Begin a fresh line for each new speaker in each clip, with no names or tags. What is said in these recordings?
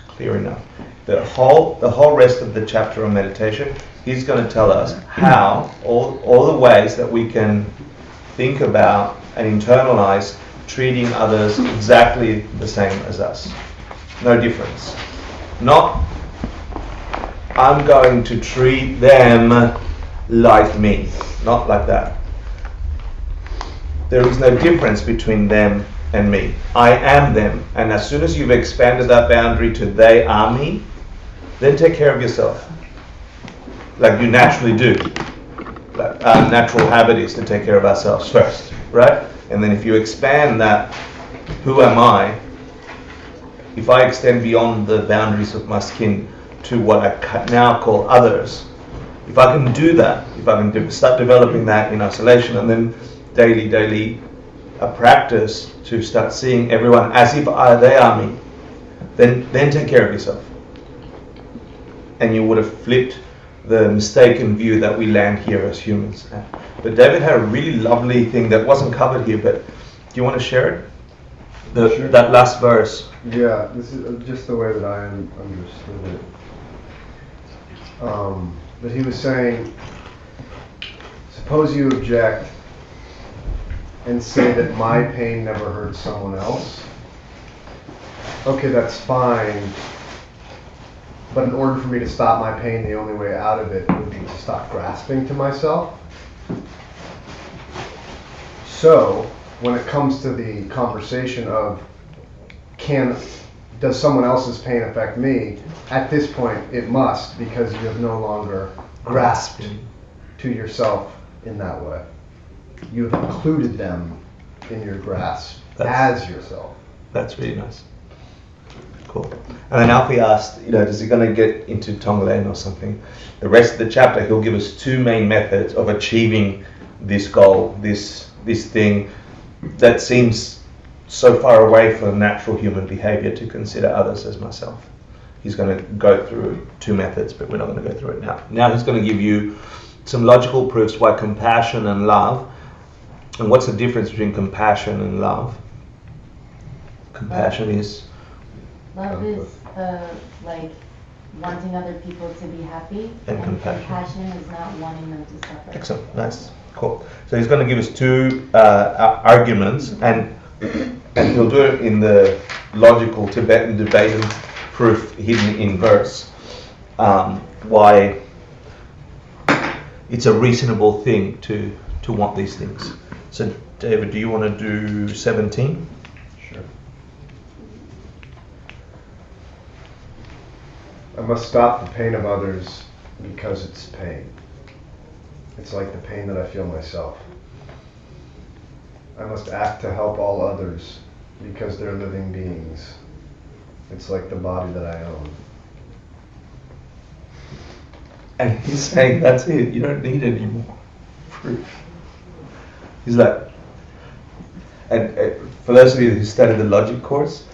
clear enough. The whole rest of the chapter on meditation, he's going to tell us how all the ways that we can think about and internalize treating others exactly the same as us. No difference. Not, I'm going to treat them like me. Not like that. There is no difference between them and me. I am them. And as soon as you've expanded that boundary to they are me, then take care of yourself. Like you naturally do. Like our natural habit is to take care of ourselves first, right? And then if you expand that, who am I? If I extend beyond the boundaries of my skin to what I now call others, if I can do that, if I can start developing that in isolation, and then daily a practice to start seeing everyone as if they are me, then take care of yourself. And you would have flipped the mistaken view that we land here as humans. But David had a really lovely thing that wasn't covered here, but do you want to share it?
Sure.
That last verse.
Yeah, this is just the way that I understood it. But he was saying, suppose you object and say that my pain never hurt someone else. Okay, that's fine. But in order for me to stop my pain, the only way out of it would be to stop grasping to myself. So, when it comes to the conversation of does someone else's pain affect me, at this point it must, because you have no longer grasped to yourself in that way. You have included them in your grasp as yourself.
That's really nice. Cool. And then Alfie asked, is he going to get into Tonglen or something? The rest of the chapter, he'll give us two main methods of achieving this goal, this thing that seems so far away from natural human behavior to consider others as myself. He's going to go through two methods, but we're not going to go through it now. Now he's going to give you some logical proofs why compassion and love, and what's the difference between compassion and love? Compassion is...
Love is like wanting other people to be happy,
and
compassion is not wanting them to suffer.
Excellent, nice, cool. So he's going to give us two arguments, and he'll do it in the logical Tibetan debate and proof hidden in verse. Why it's a reasonable thing to want these things. So David, do you want to do 17?
Sure. I must stop the pain of others because it's pain. It's like the pain that I feel myself. I must act to help all others because they're living beings. It's like the body that I own.
And he's saying, that's it, you don't need any more proof. He's like, and for those of you who studied the logic course,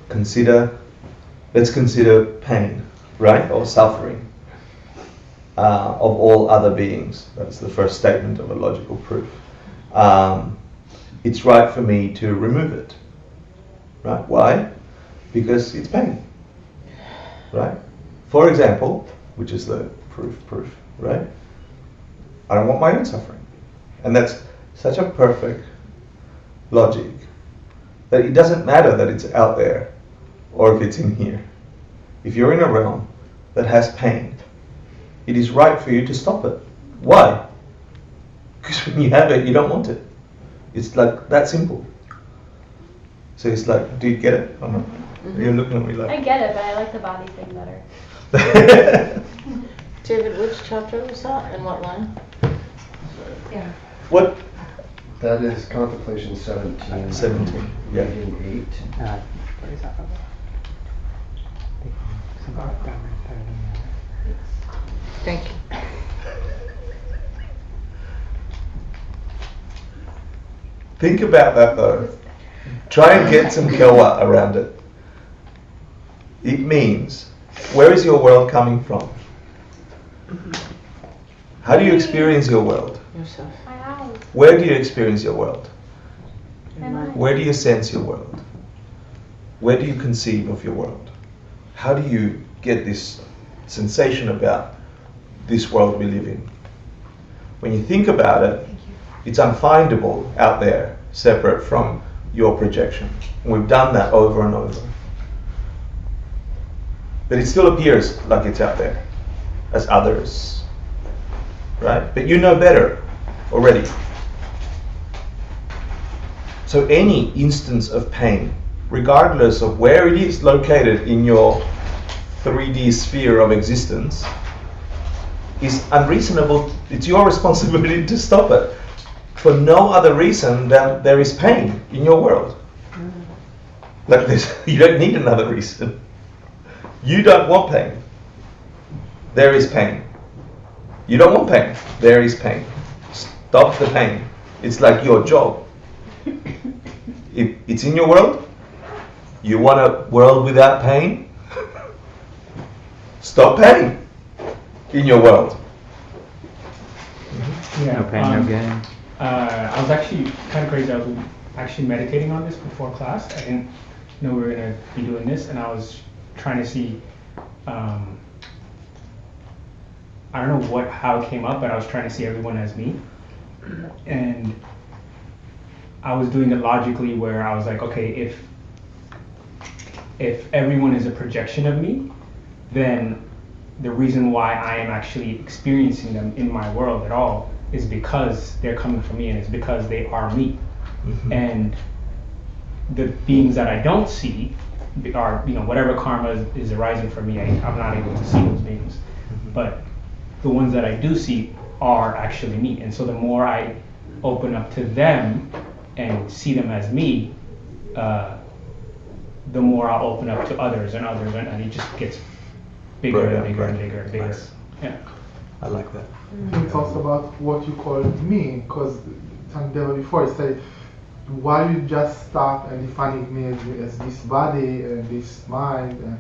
let's consider pain, right, or suffering of all other beings. That's the first statement of a logical proof. It's right for me to remove it, right? Why? Because it's pain, right? For example, which is the proof, right? I don't want my own suffering. And that's such a perfect logic that it doesn't matter that it's out there or if it's in here. If you're in a realm that has pain, it is right for you to stop it. Why? Because when you have it, you don't want it. It's like that simple. So it's like, do you get it? Or not? Mm-hmm. You're looking at me like...
I get it, but I like the body thing better.
David, which chapter was that and what line?
Yeah.
What?
That is Contemplation 17.
17, yeah.
Reading 8.
Thank you.
Think about that though. Try and get some kawa around it. It means, where is your world coming from? How do you experience your world?
Yourself.
My house.
Where do you experience your world?
My mind.
Where do you sense your world? where do you conceive of your world? How do you get this sensation about this world we live in? When you think about it, it's unfindable out there, separate from your projection. And we've done that over and over. But it still appears like it's out there, as others, right? But you know better already. So any instance of pain, regardless of where it is located in your 3D sphere of existence, is unreasonable. It's your responsibility to stop it for no other reason than there is pain in your world. Like this, you don't need another reason. You don't want pain. There is pain. You don't want pain. There is pain. Stop the pain. It's like your job. If it's in your world, you want a world without pain, stop pain in your world.
Yeah,
No pain, no gain.
I was actually kind of crazy. I was actually meditating on this before class. I didn't know we were going to be doing this, and I was trying to see, I don't know how it came up, but I was trying to see everyone as me. And I was doing it logically where I was like, okay, if everyone is a projection of me, then the reason why I am actually experiencing them in my world at all is because they're coming from me, and it's because they are me.
Mm-hmm.
And the beings that I don't see are, whatever karma is arising from me, I'm not able to see those beings.
Mm-hmm.
But the ones that I do see are actually me. And so the more I open up to them and see them as me, the more I'll open up to others and others, and it just gets bigger and bigger and bigger and bigger.
Nice.
Yeah.
I like that.
It's also about what you call me, because Sandeva before he said, why you just start and defining me as this body and this mind, and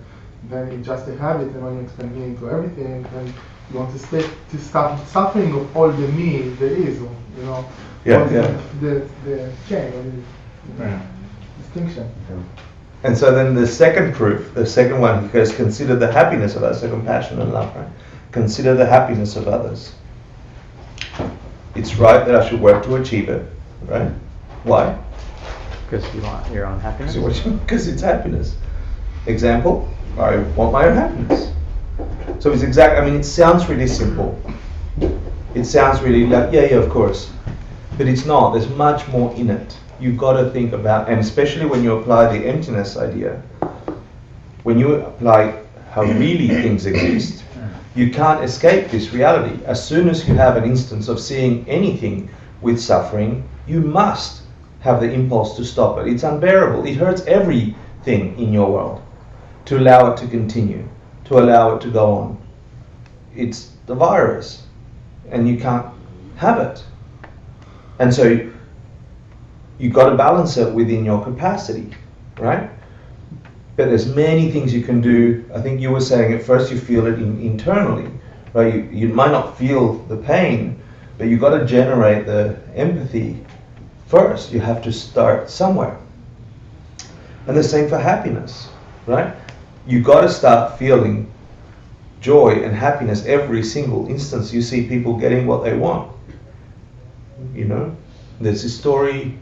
then it's just a habit, and when you expand me into everything, then you want to start suffering of all the me there is,
Yeah,
all
yeah.
the chain,
Right.
distinction.
And so then the second proof, the second one, because consider the happiness of others, so compassion and love, right? Consider the happiness of others. It's right that I should work to achieve it, right? Why?
Because you want your own happiness?
Because it's happiness. Example, I want my own happiness. So it's it sounds really simple. It sounds really like, yeah, of course. But it's not. There's much more in it. You've got to think about, and especially when you apply the emptiness idea, when you apply how really things exist, you can't escape this reality. As soon as you have an instance of seeing anything with suffering, you must have the impulse to stop it. It's unbearable. It hurts everything in your world to allow it to continue, to allow it to go on. It's the virus, and you can't have it. And so you've got to balance it within your capacity, right? But there's many things you can do. I think you were saying at first you feel it internally, right? You might not feel the pain, but you've got to generate the empathy first. You have to start somewhere. And the same for happiness, right? You've got to start feeling joy and happiness every single instance you see people getting what they want. There's this story.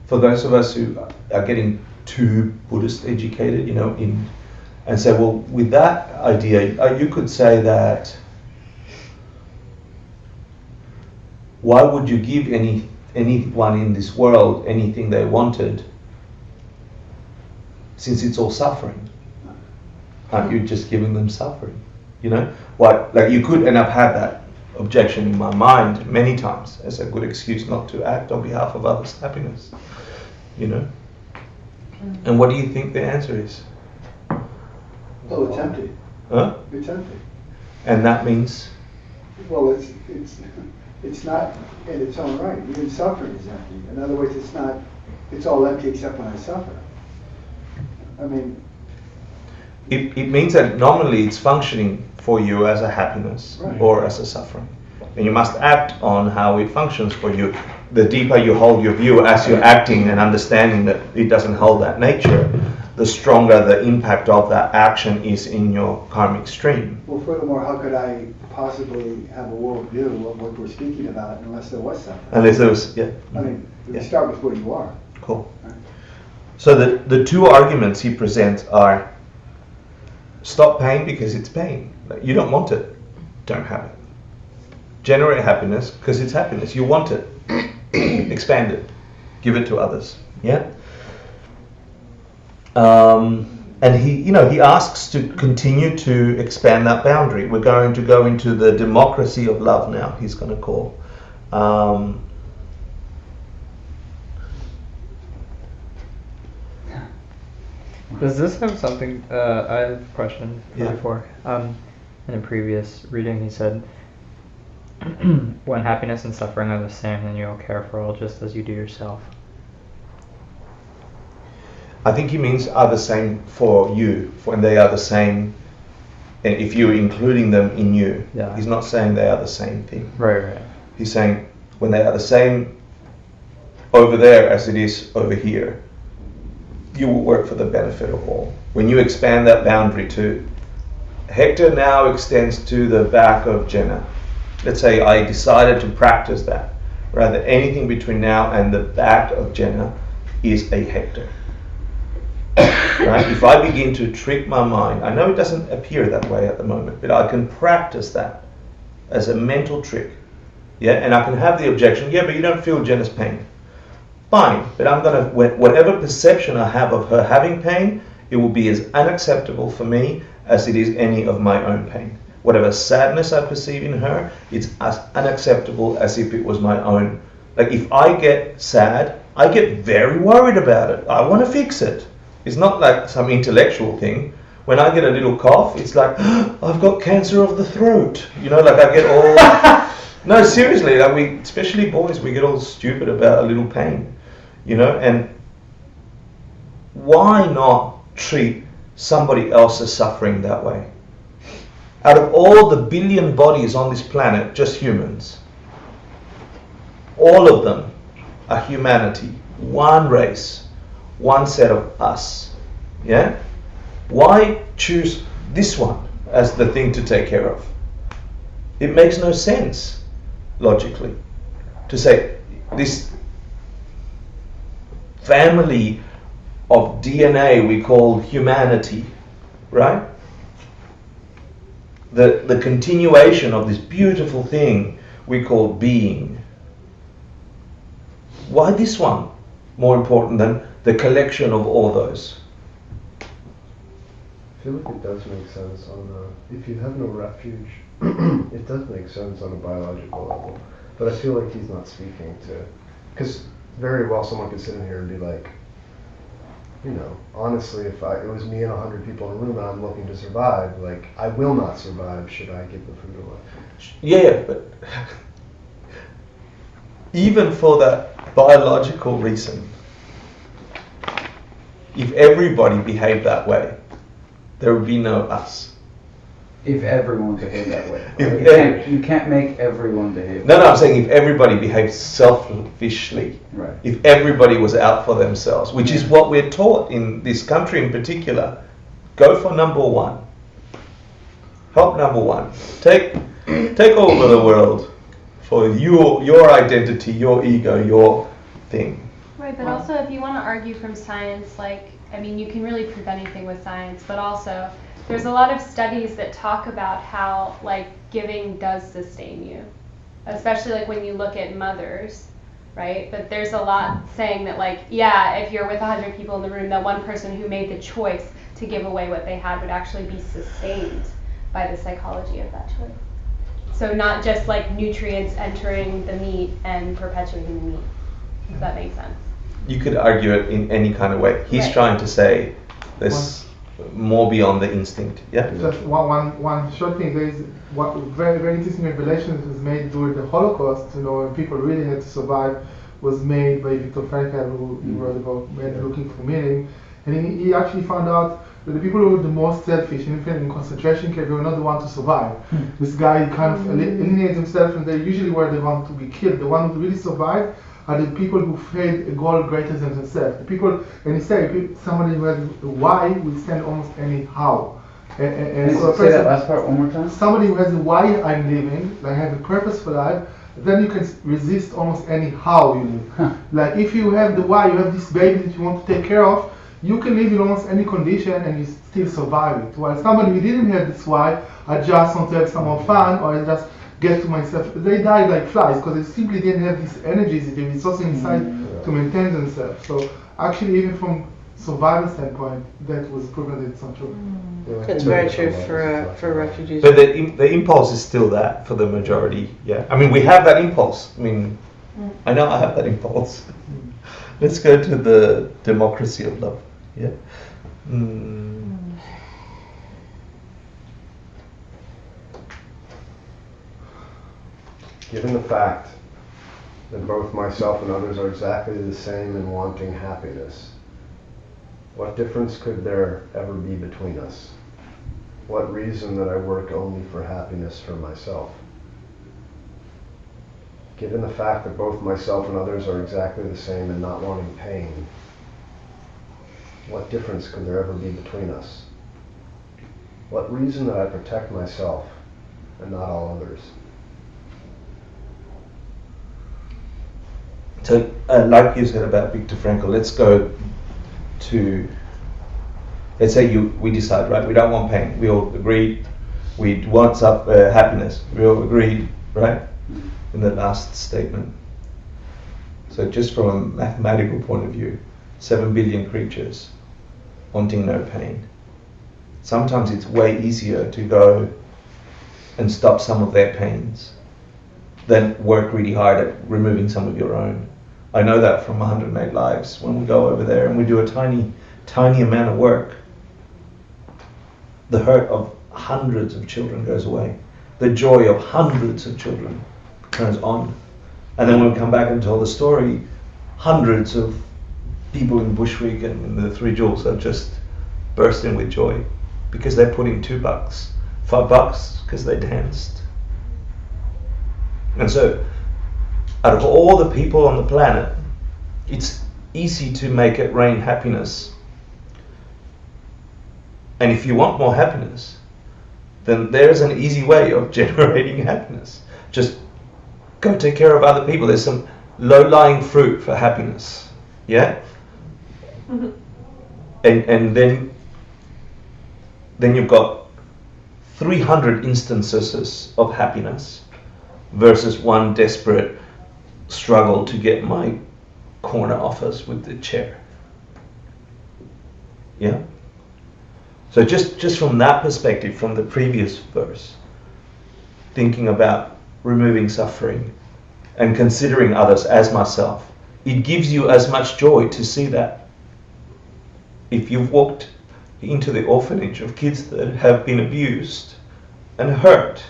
For those of us who are getting too Buddhist educated, and say, well, with that idea, you could say that, why would you give anyone in this world anything they wanted, since it's all suffering? Aren't you just giving them suffering? Like you could, and I've had that objection in my mind many times as a good excuse not to act on behalf of others' happiness. And what do you think the answer is?
Well, it's empty.
Huh?
It's empty.
And that means?
Well, it's not in its own right. Even suffering is empty. In other words, it's all empty except when I suffer.
It means that nominally it's functioning for you as a happiness, right, or as a suffering. And you must act on how it functions for you. the deeper you hold your view as you're acting and understanding that it doesn't hold that nature, the stronger the impact of that action is in your karmic stream.
Well, furthermore, how could I possibly have a world view of what we're speaking about unless there was suffering?
Unless there was, yeah.
I mean, you
Yeah.
start with where you are.
Cool. So the two arguments he presents are: stop pain because it's pain. You don't want it, don't have it. Generate happiness because it's happiness. You want it, expand it, give it to others. Yeah. And he asks to continue to expand that boundary. We're going to go into the democracy of love now. He's going to call.
Does this have something? I have a question
Yeah.
before. In a previous reading, he said, "When happiness and suffering are the same, then you'll care for all just as you do yourself."
I think he means are the same for you, when they are the same, and if you're including them in you.
Yeah.
He's not saying they are the same thing.
Right.
He's saying when they are the same over there as it is over here, you will work for the benefit of all. When you expand that boundary to, Hector now extends to the back of Jenna. Let's say I decided to practice that. Rather, anything between now and the back of Jenna is a Hector. Right? If I begin to trick my mind, I know it doesn't appear that way at the moment, but I can practice that as a mental trick. Yeah, and I can have the objection, yeah, but you don't feel Jenna's pain. Fine, but I'm gonna, whatever perception I have of her having pain, it will be as unacceptable for me as it is any of my own pain. Whatever sadness I perceive in her, it's as unacceptable as if it was my own. Like if I get sad, I get very worried about it. I want to fix it. It's not like some intellectual thing. When I get a little cough, it's like, I've got cancer of the throat. You know, like I get all... No, seriously, like we, especially boys, we get all stupid about a little pain. You know, and why not treat somebody else's suffering that way? Out of all the billion bodies on this planet, just humans, all of them are humanity, one race, one set of us. Yeah? Why choose this one as the thing to take care of? It makes no sense, logically, to say this family of DNA we call humanity, right? The continuation of this beautiful thing we call being. Why this one more important than the collection of all those?
I feel like it does make sense on the, if you have no refuge, it does make sense on a biological level. But I feel like he's not speaking to, because very well someone could sit in here and be like, you know, honestly, if it was me and 100 people in a room and I'm looking to survive, like, I will not survive should I give the food away.
Yeah, but even for that biological reason, if everybody behaved that way, there would be no us.
If everyone behaved that way.
If
You can't make everyone behave.
No, I'm saying if everybody behaved selfishly.
Right.
If everybody was out for themselves, which is what we're taught in this country in particular. Go for number one. Help number one. Take over the world for your identity, your ego, your thing.
Right, but also if you want to argue from science, like, I mean, you can really prove anything with science, but also there's a lot of studies that talk about how, like, giving does sustain you, especially like when you look at mothers, right? But there's a lot saying that, like, yeah, if you're with 100 people in the room, that one person who made the choice to give away what they had would actually be sustained by the psychology of that choice. So not just like nutrients entering the meat and perpetuating the meat, if that makes sense.
You could argue it in any kind of way. He's
Right.
trying to say there's more beyond the instinct. Yeah?
Just one short thing. There is what very very interesting revelation was made during the Holocaust. You know, when people really had to survive, was made by Viktor Frankl, who wrote about men looking for meaning, and he actually found out that the people who were the most selfish, in concentration camp, they were not the ones to survive. This guy kind of alienated himself, and they usually were the ones to be killed. The ones who really survived are the people who failed a goal greater than themselves. The people, and he said, somebody who has a why will stand almost any how. And so a
say that
person,
last part one more time.
somebody who has a why I'm living, like have a purposeful life, then you can resist almost any how you live. Like if you have the why, you have this baby that you want to take care of, you can live in almost any condition and you still survive it. While somebody who didn't have this why, I just want to have some more fun, or I just get to myself, they died like flies because they simply didn't have these energies, the resources inside to maintain themselves. So actually, even from survival standpoint, that was proven that it's not true.
It's very true for refugees.
But the impulse is still that for the majority. Yeah, I mean we have that impulse. I mean, I know I have that impulse. Let's go to the democracy of love. Yeah.
Given the fact that both myself and others are exactly the same in wanting happiness, what difference could there ever be between us? What reason that I work only for happiness for myself? Given the fact that both myself and others are exactly the same in not wanting pain, what difference could there ever be between us? What reason that I protect myself and not all others?
So, like you said about Viktor Frankl, let's go to, let's say we decide, right, we don't want pain. We all agree, we want happiness. We all agree, right, in the last statement. So just from a mathematical point of view, 7 billion creatures wanting no pain. Sometimes it's way easier to go and stop some of their pains than work really hard at removing some of your own. I know that from 108 Lives. When we go over there and we do a tiny amount of work, the hurt of hundreds of children goes away. The joy of hundreds of children turns on. And then when we come back and tell the story, hundreds of people in Bushwick and in the Three Jewels are just bursting with joy because they put in $2, $5 because they danced. And so, out of all the people on the planet, it's easy to make it rain happiness. And if you want more happiness, then there's an easy way of generating happiness. Just go take care of other people. There's some low-lying fruit for happiness. Yeah? And then you've got 300 instances of happiness versus one desperate struggle to get my corner office with the chair. Yeah? So just from that perspective, from the previous verse, thinking about removing suffering and considering others as myself, it gives you as much joy to see that. If you've walked into the orphanage of kids that have been abused and hurt,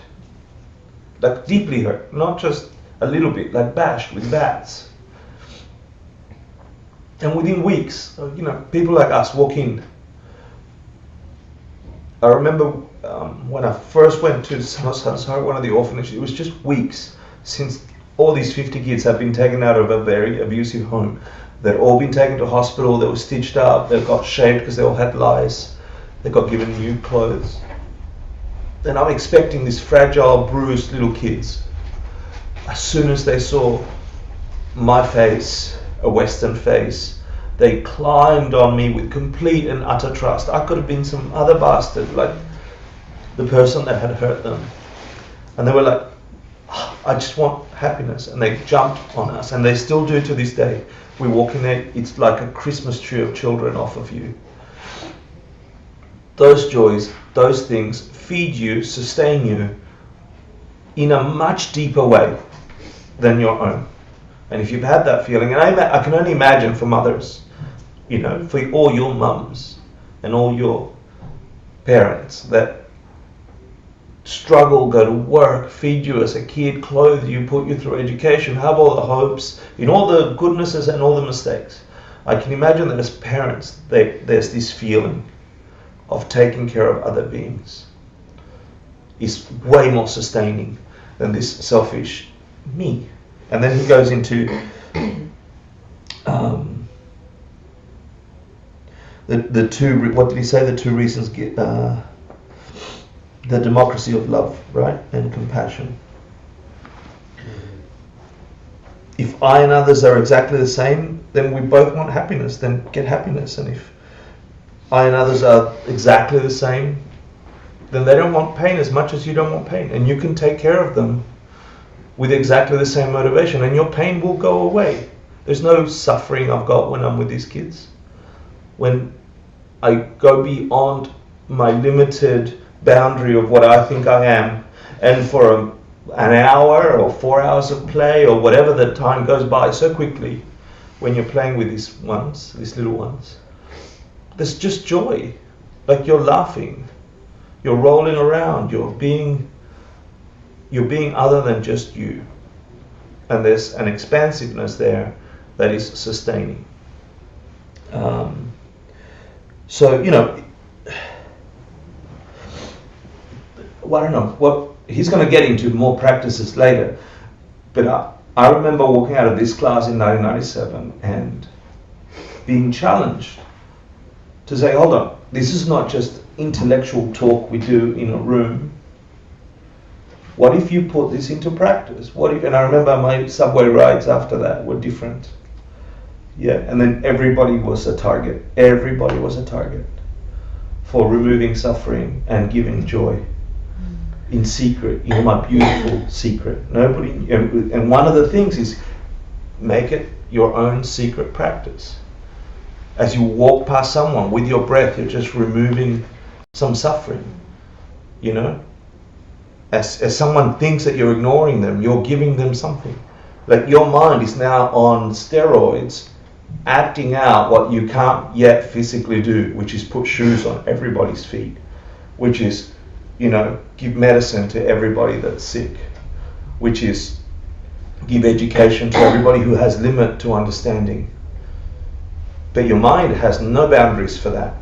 like deeply hurt, not just a little bit, like bashed with bats. And within weeks, people like us walk in. I remember when I first went to one of the orphanages, it was just weeks since all these 50 kids had been taken out of a very abusive home. They'd all been taken to hospital, they were stitched up, they got shaved because they all had lice, they got given new clothes. And I'm expecting these fragile, bruised little kids. As soon as they saw my face, a Western face, they climbed on me with complete and utter trust. I could have been some other bastard, like the person that had hurt them. And they were like, I just want happiness. And they jumped on us, and they still do to this day. We walk in there, it's like a Christmas tree of children off of you. Those joys, those things feed you, sustain you in a much deeper way than your own. And if you've had that feeling, and I can only imagine for mothers, for all your mums and all your parents that struggle, go to work, feed you as a kid, clothe you, put you through education, have all the hopes, in all the goodnesses and all the mistakes. I can imagine that as parents, there's this feeling of taking care of other beings is way more sustaining than this selfish me. And then he goes into The two, what did he say? The two reasons get the democracy of love, right, and compassion. If I and others are exactly the same, then we both want happiness. Then get happiness. And if I and others are exactly the same, then they don't want pain as much as you don't want pain, and you can take care of them with exactly the same motivation, and your pain will go away. There's no suffering I've got when I'm with these kids. When I go beyond my limited boundary of what I think I am, and for an hour or 4 hours of play or whatever, the time goes by so quickly when you're playing with these little ones. There's just joy. Like you're laughing, you're rolling around, you're being other than just you. And there's an expansiveness there that is sustaining. So, I don't know what he's going to get into more practices later, but I remember walking out of this class in 1997 and being challenged to say, hold on, this is not just intellectual talk we do in a room. What if you put this into practice? And I remember my subway rides after that were different. Yeah, and then everybody was a target. Everybody was a target for removing suffering and giving joy in secret, in my beautiful secret. Nobody, and one of the things is make it your own secret practice. As you walk past someone with your breath, you're just removing some suffering, As someone thinks that you're ignoring them, you're giving them something. Like your mind is now on steroids, acting out what you can't yet physically do, which is put shoes on everybody's feet, which is, give medicine to everybody that's sick, which is give education to everybody who has limit to understanding. But your mind has no boundaries for that.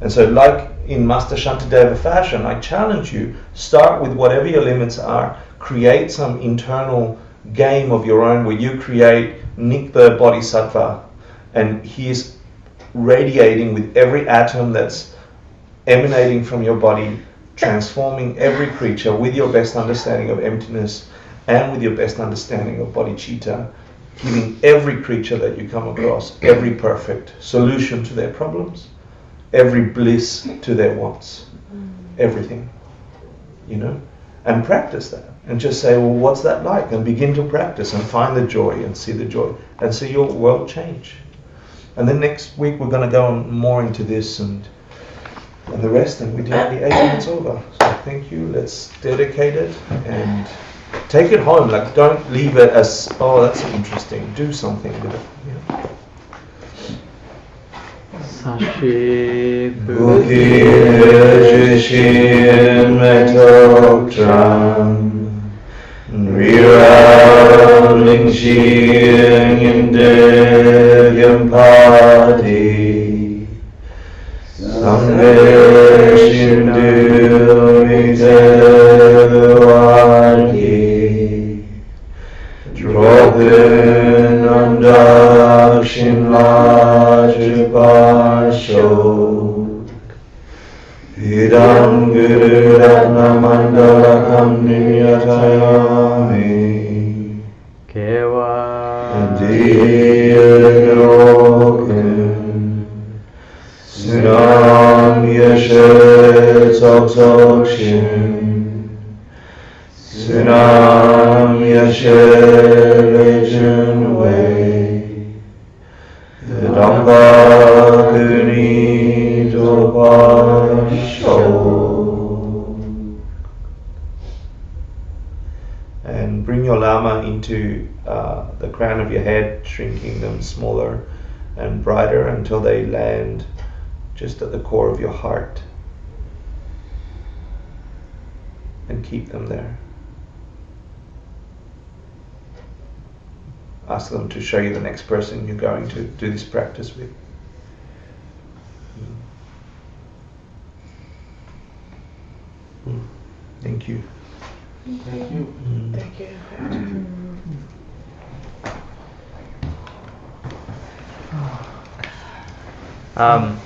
And so like in Master Shantideva fashion, I challenge you, start with whatever your limits are, create some internal game of your own where you create Nick the Bodhisattva, and he's radiating with every atom that's emanating from your body, transforming every creature with your best understanding of emptiness and with your best understanding of bodhicitta, giving every creature that you come across every perfect solution to their problems, every bliss to their wants, everything, and practice that. And just say, well, what's that like? And begin to practice and find the joy and see the joy and see your world change. And then next week we're going to go more into this and the rest, and we're nearly 8 minutes over. So thank you. Let's dedicate it and take it home. Like, don't leave it as, oh, that's interesting. Do something with it.
Sashi
Buddhi Jishin Metotram Nriram Lingshing Indigyam Padi Samveshin Duvitevadi Dropin Andakshin Lajipasho Idam Guru Ratna Mandalakam Niyatayami
Kewa
Diyagokim Sunam Yashet Soksokshim Sunam Yashet Vision Way the Dhamma Kuni Dobasho. And bring your Lama into the crown of your head, shrinking them smaller and brighter until they land just at the core of your heart. And keep them there. Ask them to show you the next person you're going to do this practice with. Thank you.
Thank you.
Thank you.
Um,